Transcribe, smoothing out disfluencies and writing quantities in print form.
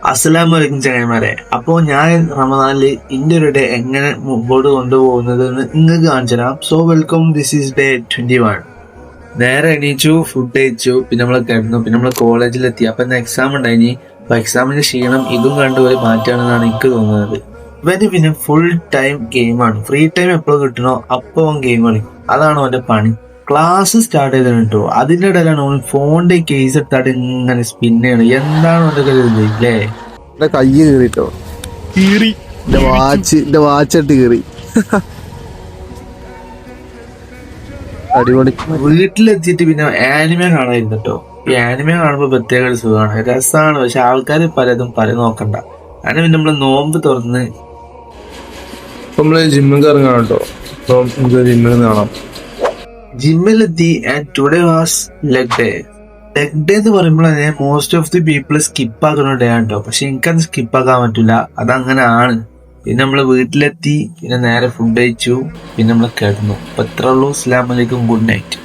അസ്സലാമലൈക്കും ചങ്ങന്മാരെ. അപ്പോൾ ഞാൻ റമദാനിൽ ഇന്റെ ഒരു ഡേ എങ്ങനെ മുമ്പോട്ട് കൊണ്ടുപോകുന്നത് എന്ന് നിങ്ങൾക്ക് കാണിച്ചു തരാം. So welcome, this is day 21. നേരെ എണീച്ചു, ഫുഡ് കഴിച്ചു, പിന്നെ നമ്മൾ കിടന്നു, പിന്നെ നമ്മൾ കോളേജിലെത്തി. അപ്പൊ ഇന്ന് എക്സാം ഉണ്ടായിനി. അപ്പൊ എക്സാമിന്റെ ക്ഷീണം ഇതും കണ്ടുപോയി മാറ്റാണെന്നാണ് എനിക്ക് തോന്നുന്നത്. ഇവന് പിന്നെ ഫുൾ ടൈം ഗെയിമാണ്. ഫ്രീ ടൈം എപ്പോഴും കിട്ടണോ അപ്പൊ അവൻ ഗെയിം കളിക്കും. അതാണ് അവന്റെ പണി. ക്ലാസ് സ്റ്റാർട്ട് ചെയ്തിട്ട് കേട്ടോ, അതിന്റെ ഇടയിലാണ് അവൻ ഫോണിന്റെ കേസ് എടുത്തായിട്ട് ഇങ്ങനെ സ്പിൻ ചെയ്യണം. എന്താണ് അവന്റെ കയ്യിൽ ഇല്ലേ? എന്റെ കൈ കീറിട്ടോ, എന്റെ വാച്ചിട്ട് കീറി. അടിപൊളി. വീട്ടിലെത്തിയിട്ട് പിന്നെ ആനിമേ കാണായിരുന്നു കേട്ടോ. ഈ ആനിമേ കാണുമ്പോൾ പ്രത്യേക ഒരു സുഖമാണ്, രസമാണ്. പക്ഷെ ആൾക്കാർ പലതും നോക്കണ്ട. അങ്ങനെ പിന്നെ നമ്മള് നോമ്പ് തുറന്ന് നമ്മള് ജിമ്മിൽ ഇറങ്ങാം കേട്ടോ. ജിമ്മിൽ കാണാം. ജിമ്മിലെത്തി. And today was leg day. Leg day എന്ന് പറയുമ്പോൾ തന്നെ most of the people skip ആക്കുന്ന ഡേ ആണ് കേട്ടോ. പക്ഷെ എനിക്കത് സ്കിപ്പ് ആക്കാൻ പറ്റില്ല, അതങ്ങനെ ആണ്. പിന്നെ നമ്മള് വീട്ടിലെത്തി, പിന്നെ നേരെ ഫുഡ് കഴിച്ചു, പിന്നെ നമ്മൾ കിടന്നു. അപ്പൊ ഇത്രേ ഉള്ളൂ. അസ്സലാമു അലൈക്കും, ഗുഡ് നൈറ്റ്.